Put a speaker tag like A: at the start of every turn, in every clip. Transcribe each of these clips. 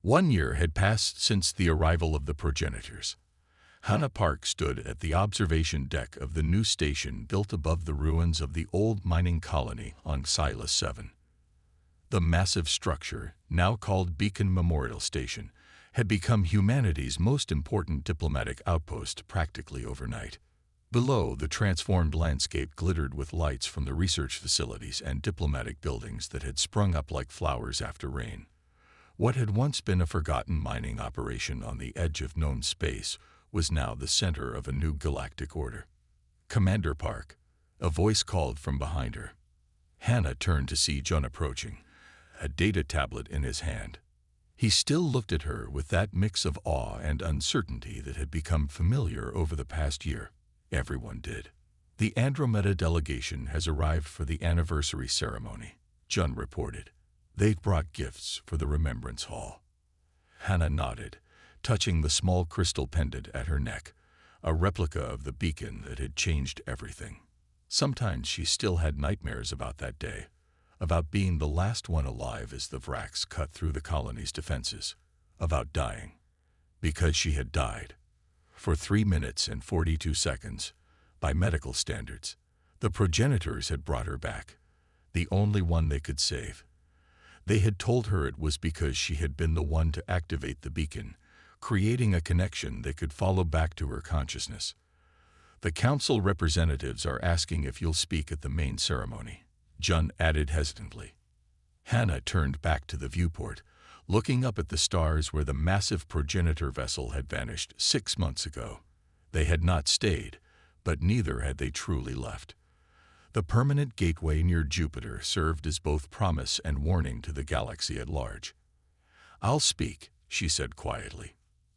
A: 1 year had passed since the arrival of the progenitors. Hannah Park stood at the observation deck of the new station built above the ruins of the old mining colony on Silas 7. The massive structure, now called Beacon Memorial Station, had become humanity's most important diplomatic outpost practically overnight. Below, the transformed landscape glittered with lights from the research facilities and diplomatic buildings that had sprung up like flowers after rain. What had once been a forgotten mining operation on the edge of known space was now the center of a new galactic order. "Commander Park," a voice called from behind her. Hannah turned to see John approaching, a data tablet in his hand. He still looked at her with that mix of awe and uncertainty that had become familiar over the past year. Everyone did. "The Andromeda delegation has arrived for the anniversary ceremony," John reported. "They've brought gifts for the Remembrance Hall." Hannah nodded, touching the small crystal pendant at her neck, a replica of the beacon that had changed everything. Sometimes she still had nightmares about that day, about being the last one alive as the Vrax cut through the colony's defenses, about dying, because she had died. For 3 minutes and 42 seconds, by medical standards, the progenitors had brought her back, the only one they could save. They had told her it was because she had been the one to activate the beacon, creating a connection that could follow back to her consciousness. "The council representatives are asking if you'll speak at the main ceremony," John added hesitantly. Hannah turned back to the viewport, looking up at the stars where the massive progenitor vessel had vanished 6 months ago. They had not stayed, but neither had they truly left. The permanent gateway near Jupiter served as both promise and warning to the galaxy at large. "I'll speak," she said quietly.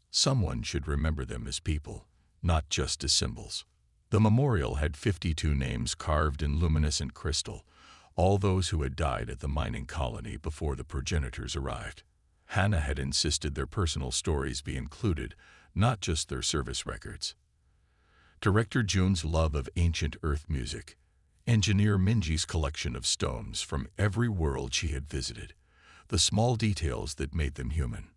A: "Someone should remember them as people, not just as symbols." The memorial had 52 names carved in luminescent crystal, all those who had died at the mining colony before the progenitors arrived. Hannah had insisted their personal stories be included, not just their service records. Director June's love of ancient Earth music, Engineer Minji's collection of stones from every world she had visited, the small details that made them human.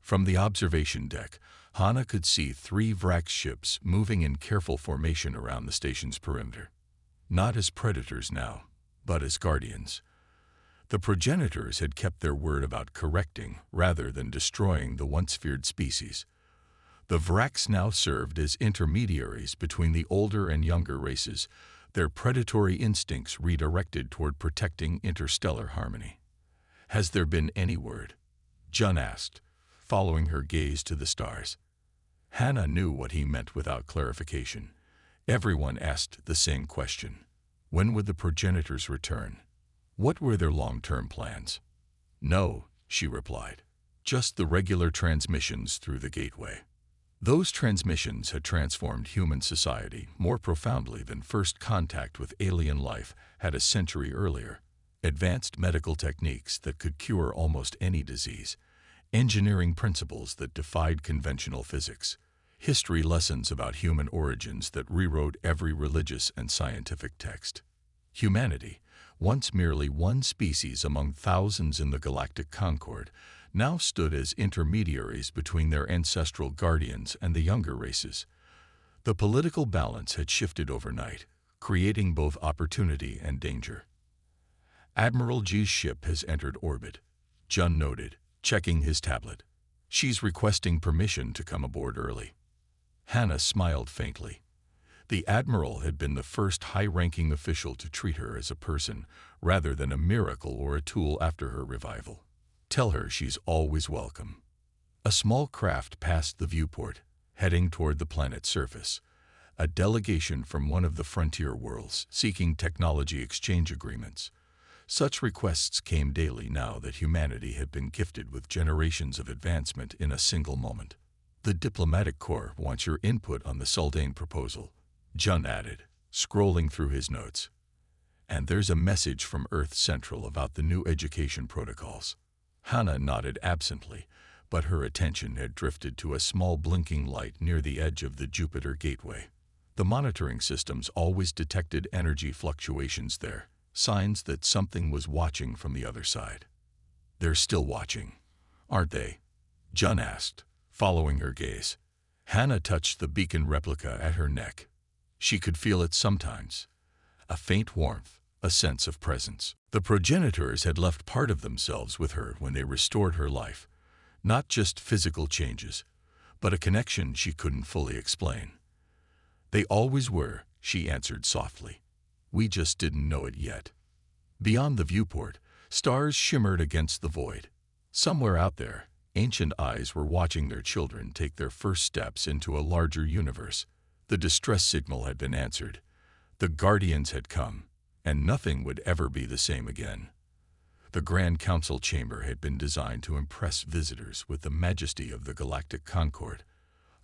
A: From the observation deck, Hannah could see 3 Vrax ships moving in careful formation around the station's perimeter. Not as predators now, but as guardians. The progenitors had kept their word about correcting rather than destroying the once feared species. The Vrax now served as intermediaries between the older and younger races, their predatory instincts redirected toward protecting interstellar harmony. "Has there been any word?" John asked, following her gaze to the stars. Hannah knew what he meant without clarification. Everyone asked the same question. When would the progenitors return? What were their long-term plans? "No," she replied. "Just the regular transmissions through the gateway." Those transmissions had transformed human society more profoundly than first contact with alien life had a century earlier. Advanced medical techniques that could cure almost any disease, engineering principles that defied conventional physics, history lessons about human origins that rewrote every religious and scientific text. Humanity, once merely one species among thousands in the galactic concord, now stood as intermediaries between their ancestral guardians and the younger races. The political balance had shifted overnight, creating both opportunity and danger. "Admiral G's ship has entered orbit," John noted, checking his tablet. "She's requesting permission to come aboard early." Hannah smiled faintly. The Admiral had been the first high-ranking official to treat her as a person rather than a miracle or a tool after her revival. "Tell her she's always welcome." A small craft passed the viewport, heading toward the planet's surface. A delegation from one of the frontier worlds seeking technology exchange agreements. Such requests came daily now that humanity had been gifted with generations of advancement in a single moment. "The diplomatic corps wants your input on the Saldane proposal," John added, scrolling through his notes. "And there's a message from Earth Central about the new education protocols." Hannah nodded absently, but her attention had drifted to a small blinking light near the edge of the Jupiter gateway. The monitoring systems always detected energy fluctuations there, signs that something was watching from the other side. "They're still watching, aren't they?" Jun asked, following her gaze. Hannah touched the beacon replica at her neck. She could feel it sometimes. A faint warmth, a sense of presence. The progenitors had left part of themselves with her when they restored her life. Not just physical changes, but a connection she couldn't fully explain. They always were, she answered softly. We just didn't know it yet. Beyond the viewport, stars shimmered against the void. Somewhere out there, ancient eyes were watching their children take their first steps into a larger universe. The distress signal had been answered. The guardians had come, and nothing would ever be the same again. The Grand Council chamber had been designed to impress visitors with the majesty of the Galactic Concord,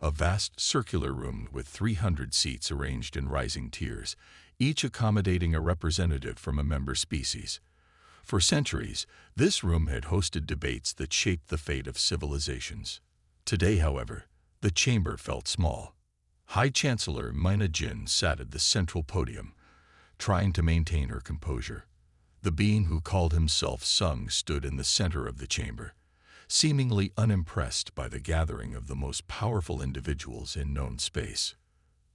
A: a vast circular room with 300 seats arranged in rising tiers, each accommodating a representative from a member species. For centuries, this room had hosted debates that shaped the fate of civilizations. Today, however, the chamber felt small. High Chancellor Mina Jin sat at the central podium, trying to maintain her composure. The being who called himself Sung stood in the center of the chamber, seemingly unimpressed by the gathering of the most powerful individuals in known space.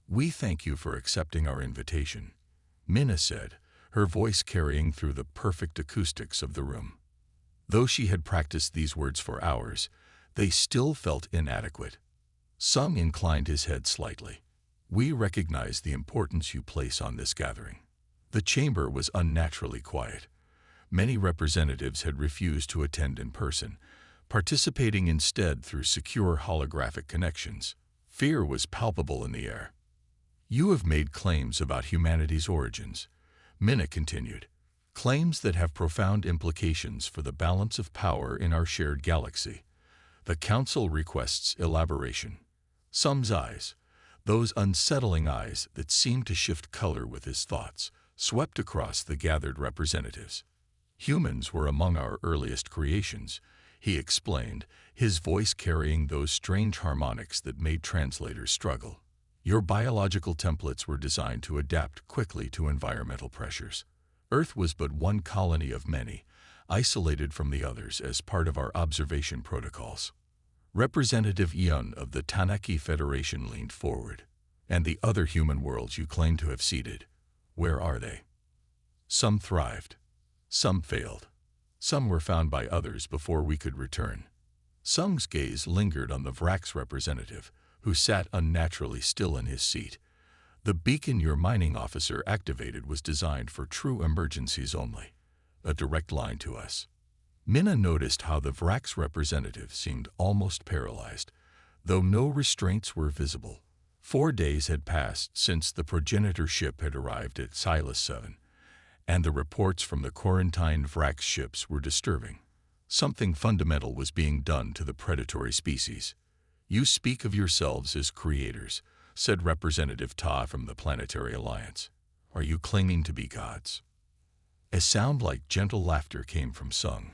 A: We thank you for accepting our invitation, Mina said, her voice carrying through the perfect acoustics of the room. Though she had practiced these words for hours, they still felt inadequate. Sung inclined his head slightly. We recognize the importance you place on this gathering. The chamber was unnaturally quiet. Many representatives had refused to attend in person, participating instead through secure holographic connections. Fear was palpable in the air. You have made claims about humanity's origins, Mina continued, claims that have profound implications for the balance of power in our shared galaxy. The Council requests elaboration. Sung's eyes, those unsettling eyes that seemed to shift color with his thoughts, swept across the gathered representatives. Humans were among our earliest creations, he explained, his voice carrying those strange harmonics that made translators struggle. Your biological templates were designed to adapt quickly to environmental pressures. Earth was but one colony of many, isolated from the others as part of our observation protocols. Representative Yun of the Tanaki Federation leaned forward. And the other human worlds you claim to have seeded, where are they? Some thrived. Some failed. Some were found by others before we could return. Sung's gaze lingered on the Vrax representative, who sat unnaturally still in his seat. The beacon your mining officer activated was designed for true emergencies only. A direct line to us. Mina noticed how the Vrax representative seemed almost paralyzed, though no restraints were visible. 4 days had passed since the progenitor ship had arrived at Silas 7, and the reports from the quarantined Vrax ships were disturbing. Something fundamental was being done to the predatory species. You speak of yourselves as creators, said Representative Ta from the Planetary Alliance. Are you claiming to be gods? A sound like gentle laughter came from Sung.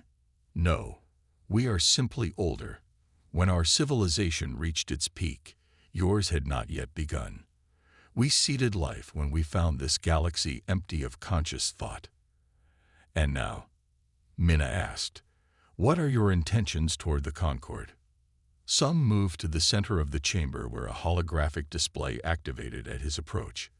A: No, we are simply older. When our civilization reached its peak, yours had not yet begun. We seeded life when we found this galaxy empty of conscious thought. And now, Mina asked, what are your intentions toward the Concord? Sung moved to the center of the chamber where a holographic display activated at his approach.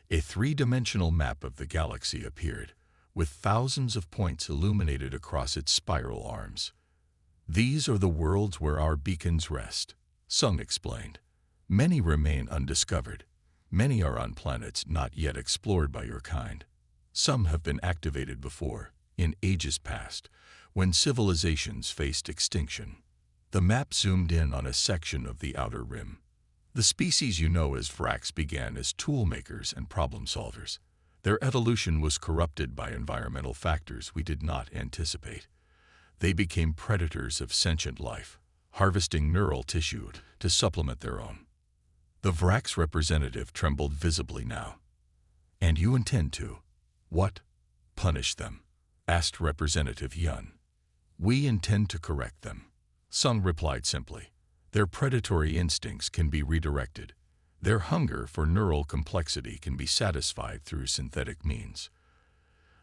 A: A three-dimensional map of the galaxy appeared, with thousands of points illuminated across its spiral arms. These are the worlds where our beacons rest, Sung explained. Many remain undiscovered. Many are on planets not yet explored by your kind. Some have been activated before, in ages past, when civilizations faced extinction. The map zoomed in on a section of the outer rim. The species you know as Vrax began as tool makers and problem solvers. Their evolution was corrupted by environmental factors we did not anticipate. They became predators of sentient life, harvesting neural tissue to supplement their own. The Vrax representative trembled visibly now. And you intend to, what? Punish them? Asked Representative Yun. We intend to correct them. Sung replied simply. Their predatory instincts can be redirected. Their hunger for neural complexity can be satisfied through synthetic means.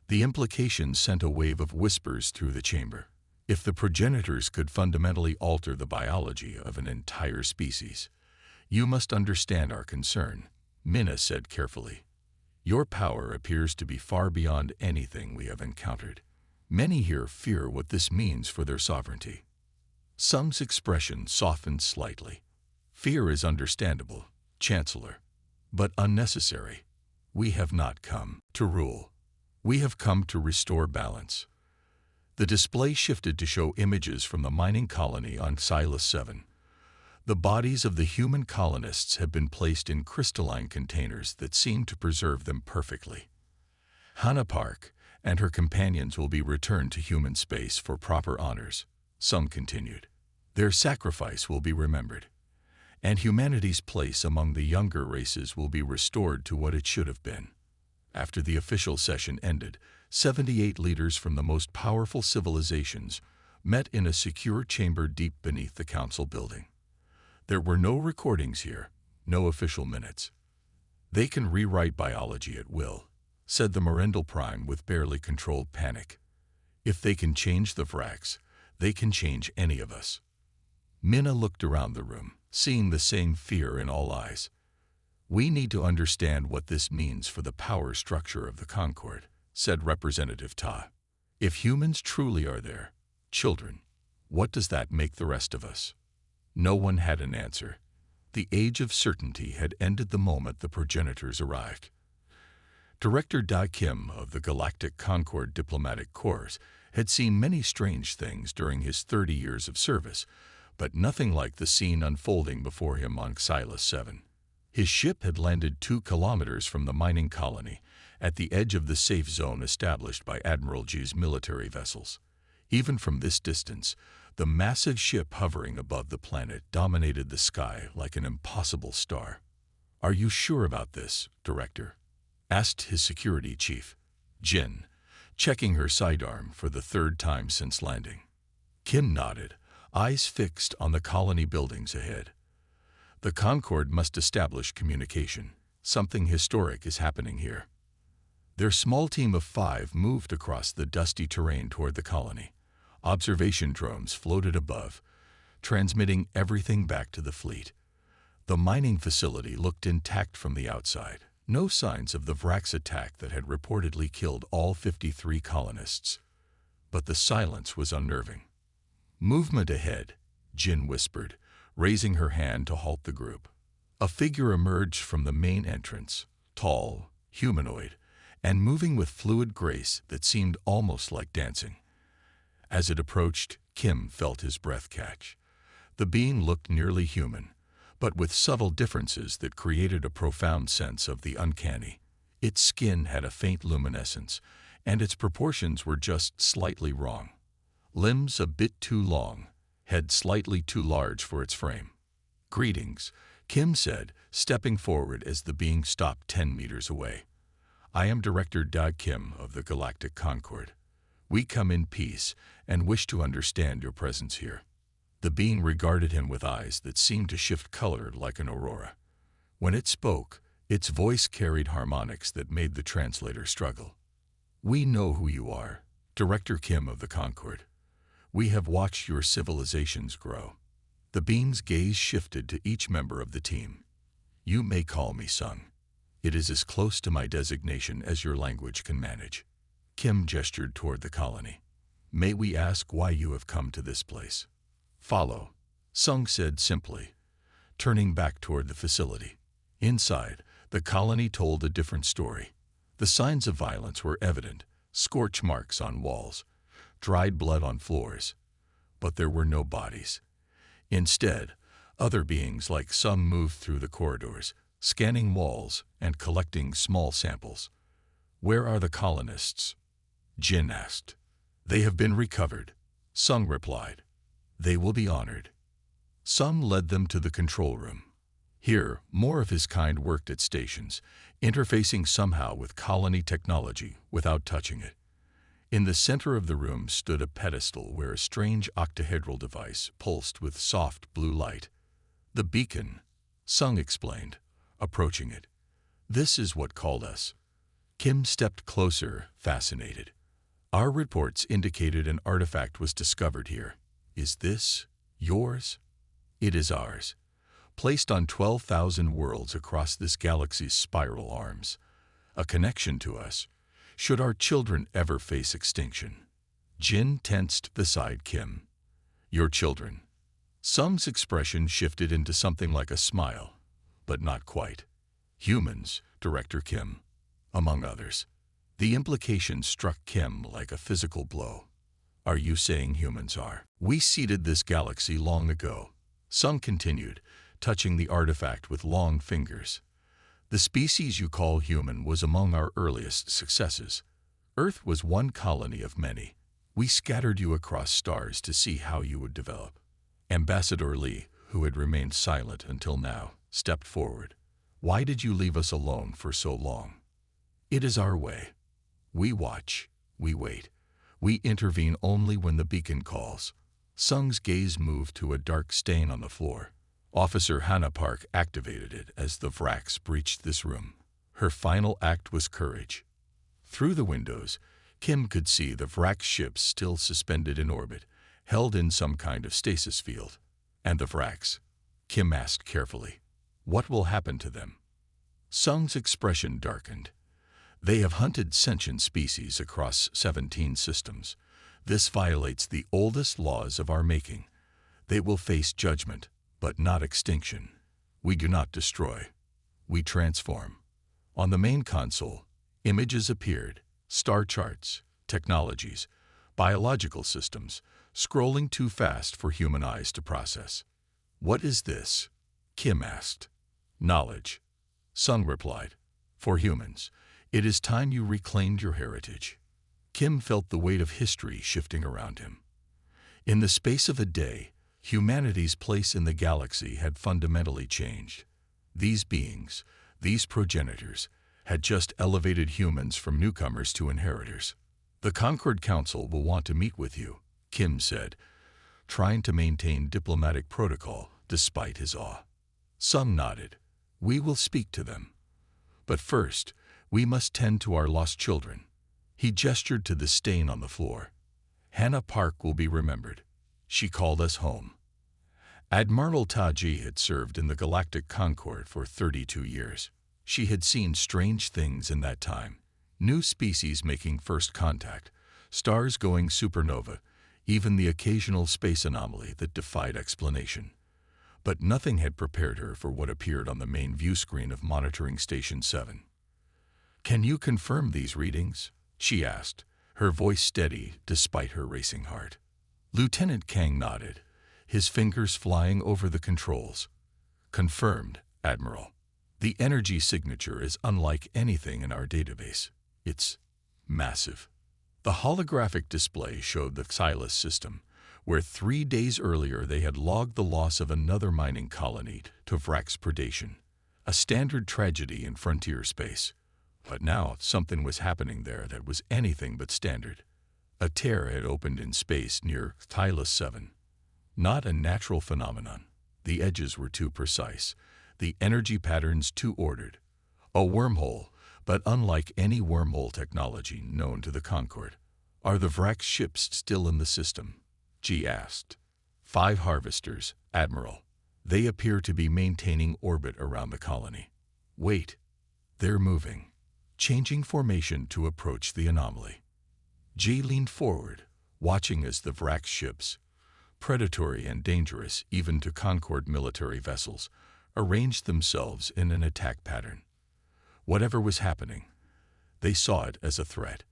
A: The implication sent a wave of whispers through the chamber. If the progenitors could fundamentally alter the biology of an entire species, you must understand our concern, Minna said carefully. Your power appears to be far beyond anything we have encountered. Many here fear what this means for their sovereignty. Sung's expression softened slightly. Fear is understandable, Chancellor, but unnecessary. We have not come to rule. We have come to restore balance. The display shifted to show images from the mining colony on Silas 7. The bodies of the human colonists have been placed in crystalline containers that seem to preserve them perfectly. Hannah Park and her companions will be returned to human space for proper honors, Sung continued. Their sacrifice will be remembered, and humanity's place among the younger races will be restored to what it should have been. After the official session ended, 78 leaders from the most powerful civilizations met in a secure chamber deep beneath the council building. There were no recordings here, no official minutes. They can rewrite biology at will, said the Morendal Prime with barely controlled panic. If they can change the Vrax, they can change any of us. Minna looked around the room, seeing the same fear in all eyes. We need to understand what this means for the power structure of the Concord, said Representative Ta. If humans truly are their children, what does that make the rest of us? No one had an answer. The age of certainty had ended the moment the progenitors arrived. Director Da Kim of the Galactic Concord Diplomatic Corps had seen many strange things during his 30 years of service, but nothing like the scene unfolding before him on Silas 7. His ship had landed 2 kilometers from the mining colony, at the edge of the safe zone established by Admiral G's military vessels. Even from this distance, the massive ship hovering above the planet dominated the sky like an impossible star. Are you sure about this, Director? Asked his security chief, Jin, checking her sidearm for the 3rd time since landing. Kim nodded, eyes fixed on the colony buildings ahead. The Concord must establish communication. Something historic is happening here. Their small team of 5 moved across the dusty terrain toward the colony. Observation drones floated above, transmitting everything back to the fleet. The mining facility looked intact from the outside. No signs of the Vrax attack that had reportedly killed all 53 colonists. But the silence was unnerving. Movement ahead, Jin whispered, raising her hand to halt the group. A figure emerged from the main entrance, tall, humanoid, and moving with fluid grace that seemed almost like dancing. As it approached, Kim felt his breath catch. The being looked nearly human, but with subtle differences that created a profound sense of the uncanny. Its skin had a faint luminescence, and its proportions were just slightly wrong. Limbs a bit too long, head slightly too large for its frame. Greetings, Kim said, stepping forward as the being stopped 10 meters away. I am Director Da Kim of the Galactic Concord. We come in peace and wish to understand your presence here. The being regarded him with eyes that seemed to shift color like an aurora. When it spoke, its voice carried harmonics that made the translator struggle. We know who you are, Director Kim of the Concord. We have watched your civilizations grow. The being's gaze shifted to each member of the team. You may call me Sung. It is as close to my designation as your language can manage. Kim gestured toward the colony. May we ask why you have come to this place? Follow, Sung said simply, turning back toward the facility. Inside, the colony told a different story. The signs of violence were evident, scorch marks on walls, dried blood on floors. But there were no bodies. Instead, other beings like Sung moved through the corridors, scanning walls and collecting small samples. Where are the colonists? Jin asked. They have been recovered, Sung replied. They will be honored. Sung led them to the control room. Here, more of his kind worked at stations, interfacing somehow with colony technology without touching it. In the center of the room stood a pedestal where a strange octahedral device pulsed with soft blue light. The beacon, Sung explained, approaching it. This is what called us. Kim stepped closer, fascinated. Our reports indicated an artifact was discovered here. Is this yours? It is ours. Placed on 12,000 worlds across this galaxy's spiral arms. A connection to us, should our children ever face extinction. Jin tensed beside Kim. Your children. Sung's expression shifted into something like a smile, but not quite. Humans, Director Kim, among others. The implication struck Kim like a physical blow. Are you saying humans are? We seeded this galaxy long ago. Sung continued, touching the artifact with long fingers. The species you call human was among our earliest successes. Earth was one colony of many. We scattered you across stars to see how you would develop. Ambassador Lee, who had remained silent until now, stepped forward. Why did you leave us alone for so long? It is our way. We watch, we wait. We intervene only when the beacon calls. Sung's gaze moved to a dark stain on the floor. Officer Hannah Park activated it as the Vrax breached this room. Her final act was courage. Through the windows, Kim could see the Vrax ships still suspended in orbit, held in some kind of stasis field. And the Vrax? Kim asked carefully. What will happen to them? Sung's expression darkened. They have hunted sentient species across 17 systems. This violates the oldest laws of our making. They will face judgment, but not extinction. We do not destroy. We transform. On the main console, images appeared, star charts, technologies, biological systems, scrolling too fast for human eyes to process. What is this? Kim asked. Knowledge. Sung replied. For humans, it is time you reclaimed your heritage. Kim felt the weight of history shifting around him. In the space of a day, humanity's place in the galaxy had fundamentally changed. These beings, these progenitors, had just elevated humans from newcomers to inheritors. The Concord Council will want to meet with you, Kim said, trying to maintain diplomatic protocol despite his awe. Sung nodded. We will speak to them. But first, we must tend to our lost children. He gestured to the stain on the floor. Hannah Park will be remembered. She called us home. Admiral Taji had served in the Galactic Concord for 32 years. She had seen strange things in that time. New species making first contact, stars going supernova, even the occasional space anomaly that defied explanation. But nothing had prepared her for what appeared on the main view screen of Monitoring Station 7. Can you confirm these readings? She asked, her voice steady despite her racing heart. Lieutenant Kang nodded, his fingers flying over the controls. Confirmed, Admiral. The energy signature is unlike anything in our database. It's massive. The holographic display showed the Xylus system, where 3 days earlier they had logged the loss of another mining colony to Vrax predation, a standard tragedy in frontier space. But now something was happening there that was anything but standard. A tear had opened in space near Xylus 7. Not a natural phenomenon. The edges were too precise, the energy patterns too ordered. A wormhole, but unlike any wormhole technology known to the Concord. Are the Vrax ships still in the system? G asked. 5 harvesters, Admiral. They appear to be maintaining orbit around the colony. Wait. They're moving, changing formation to approach the anomaly. G leaned forward, watching as the Vrax ships, predatory and dangerous even to Concord military vessels, arranged themselves in an attack pattern. Whatever was happening, they saw it as a threat.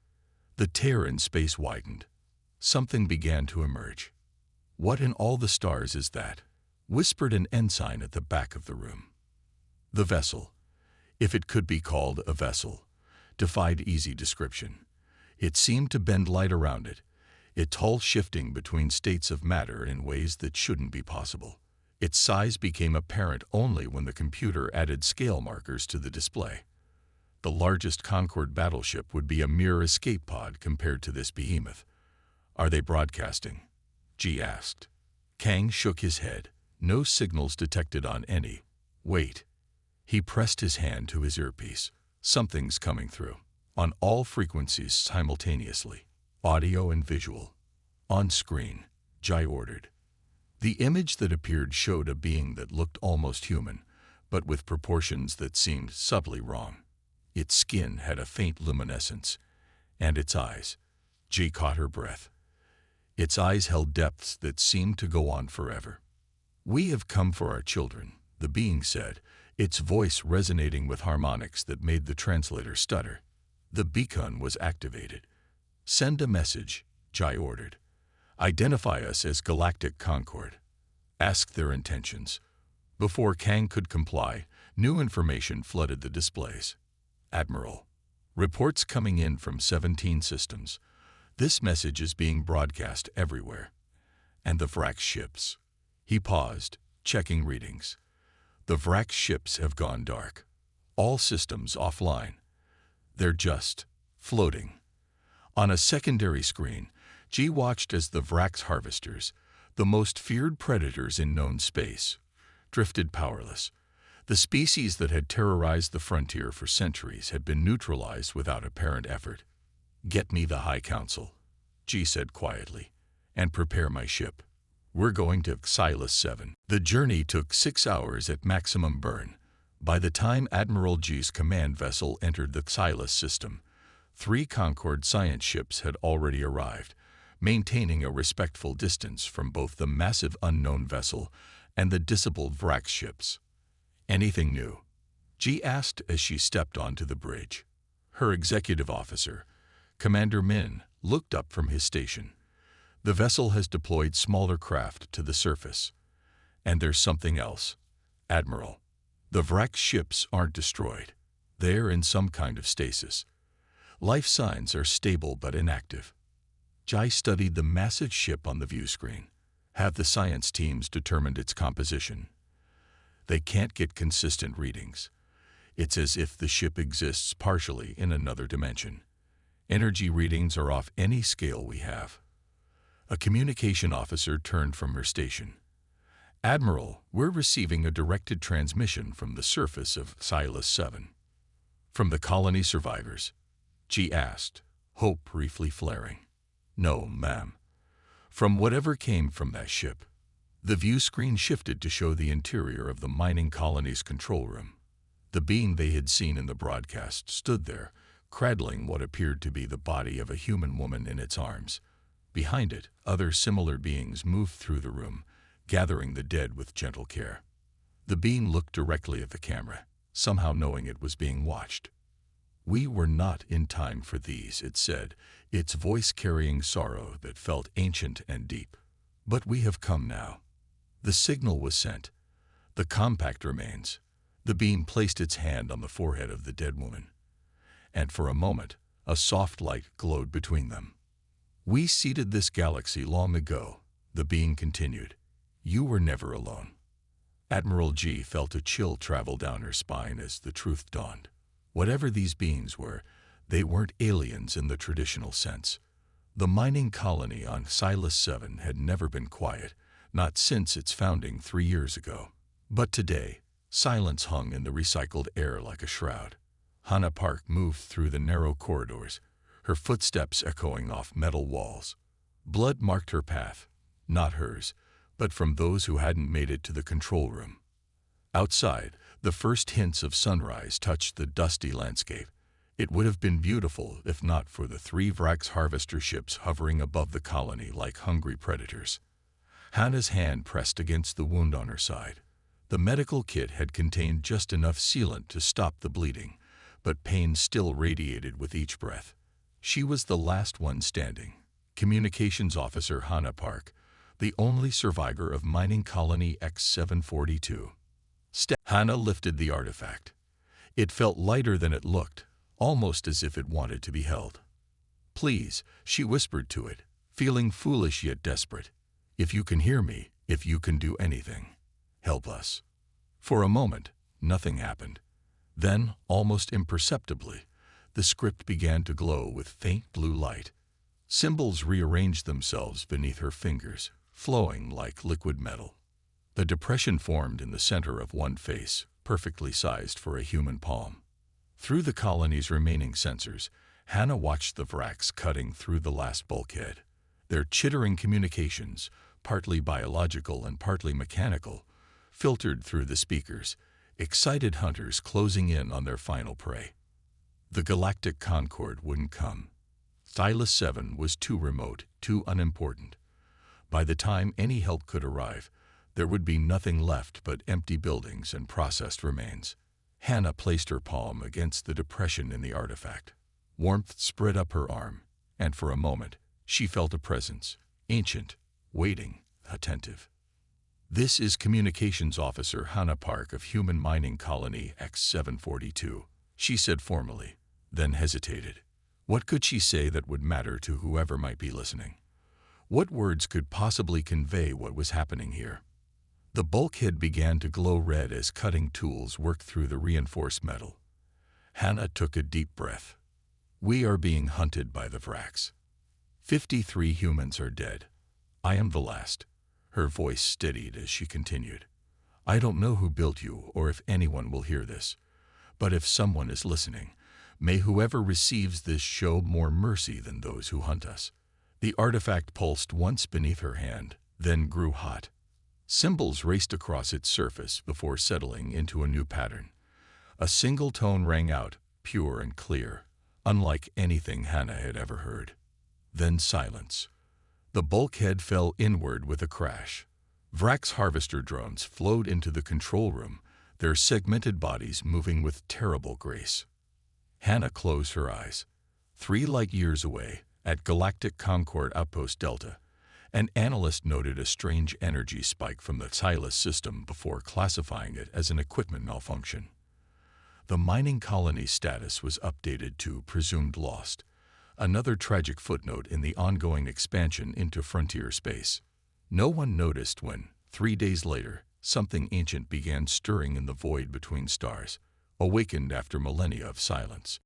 A: The tear in space widened. Something began to emerge. What in all the stars is that? Whispered an ensign at the back of the room. The vessel, if it could be called a vessel, defied easy description. It seemed to bend light around it, its hull shifting between states of matter in ways that shouldn't be possible. Its size became apparent only when the computer added scale markers to the display. The largest Concord battleship would be a mere escape pod compared to this behemoth. Are they broadcasting? G asked. Kang shook his head. No signals detected on any. Wait. He pressed his hand to his earpiece. Something's coming through. On all frequencies simultaneously. audio and visual. On screen, Jai ordered. The image that appeared showed a being that looked almost human, but with proportions that seemed subtly wrong. Its skin had a faint luminescence, and its eyes. Jai caught her breath. Its eyes held depths that seemed to go on forever. "We have come for our children," the being said, its voice resonating with harmonics that made the translator stutter. The beacon was activated. "Send a message," Jai ordered. "Identify us as Galactic Concord. Ask their intentions." Before Kang could comply, new information flooded the displays. "Admiral, reports coming in from 17 systems. This message is being broadcast everywhere. And the Vrax ships." He paused, checking readings. "The Vrax ships have gone dark. All systems offline. They're just floating." On a secondary screen, G watched as the Vrax harvesters, the most feared predators in known space, drifted powerless. The species that had terrorized the frontier for centuries had been neutralized without apparent effort. "Get me the High Council," G said quietly, "and prepare my ship. We're going to Xylus 7. The journey took 6 hours at maximum burn. By the time Admiral G's command vessel entered the Xylus system, 3 Concord science ships had already arrived, maintaining a respectful distance from both the massive unknown vessel and the disabled Vrax ships. "Anything new?" G asked as she stepped onto the bridge. Her executive officer, Commander Min, looked up from his station. "The vessel has deployed smaller craft to the surface. And there's something else, Admiral. The Vrax ships aren't destroyed. They're in some kind of stasis. Life signs are stable but inactive." Jai studied the massive ship on the view screen. "Have the science teams determined its composition?" "They can't get consistent readings. It's as if the ship exists partially in another dimension. Energy readings are off any scale we have." A communication officer turned from her station. "Admiral, we're receiving a directed transmission from the surface of Xylus 7. "From the colony survivors?" G asked, hope briefly flaring. "No, ma'am. From whatever came from that ship." The view screen shifted to show the interior of the mining colony's control room. The being they had seen in the broadcast stood there, cradling what appeared to be the body of a human woman in its arms. Behind it, other similar beings moved through the room, gathering the dead with gentle care. The being looked directly at the camera, somehow knowing it was being watched. "We were not in time for these," it said, its voice carrying sorrow that felt ancient and deep. "But we have come now." The signal was sent. "The compact remains." The being placed its hand on the forehead of the dead woman. And for a moment, a soft light glowed between them. "We seeded this galaxy long ago," the being continued. "You were never alone." Admiral G felt a chill travel down her spine as the truth dawned. Whatever these beings were, they weren't aliens in the traditional sense. The mining colony on Xylus 7 had never been quiet, not since its founding 3 years ago. But today, silence hung in the recycled air like a shroud. Hannah Park moved through the narrow corridors, her footsteps echoing off metal walls. Blood marked her path, not hers, but from those who hadn't made it to the control room. Outside, the first hints of sunrise touched the dusty landscape. It would have been beautiful if not for the 3 Vrax harvester ships hovering above the colony like hungry predators. Hannah's hand pressed against the wound on her side. The medical kit had contained just enough sealant to stop the bleeding, but pain still radiated with each breath. She was the last one standing. Communications Officer Hannah Park, the only survivor of mining colony X742. Hannah lifted the artifact. It felt lighter than it looked, almost as if it wanted to be held. "Please," she whispered to it, feeling foolish yet desperate. "If you can hear me, if you can do anything, help us." For a moment, nothing happened. Then, almost imperceptibly, the script began to glow with faint blue light. Symbols rearranged themselves beneath her fingers, flowing like liquid metal. A depression formed in the center of one face, perfectly sized for a human palm. Through the colony's remaining sensors, Hannah watched the Vracs cutting through the last bulkhead. Their chittering communications, partly biological and partly mechanical, filtered through the speakers, excited hunters closing in on their final prey. The Galactic Concord wouldn't come. Silas 7 was too remote, too unimportant. By the time any help could arrive, there would be nothing left but empty buildings and processed remains. Hannah placed her palm against the depression in the artifact. Warmth spread up her arm, and for a moment, she felt a presence, ancient, waiting, attentive. "This is Communications Officer Hannah Park of Human Mining Colony X742, she said formally, then hesitated. What could she say that would matter to whoever might be listening? What words could possibly convey what was happening here? The bulkhead began to glow red as cutting tools worked through the reinforced metal. Hannah took a deep breath. "We are being hunted by the Vracs. 53 humans are dead. I am the last." Her voice steadied as she continued. "I don't know who built you or if anyone will hear this, but if someone is listening, may whoever receives this show more mercy than those who hunt us." The artifact pulsed once beneath her hand, then grew hot. Symbols raced across its surface before settling into a new pattern. A single tone rang out, pure and clear, unlike anything Hannah had ever heard. Then silence. The bulkhead fell inward with a crash. Vracs harvester drones flowed into the control room, their segmented bodies moving with terrible grace. Hannah closed her eyes. 3 light years away, at Galactic Concord Outpost Delta, an analyst noted a strange energy spike from the Silas system before classifying it as an equipment malfunction. The mining colony's status was updated to presumed lost, another tragic footnote in the ongoing expansion into frontier space. No one noticed when, 3 days later, something ancient began stirring in the void between stars, awakened after millennia of silence.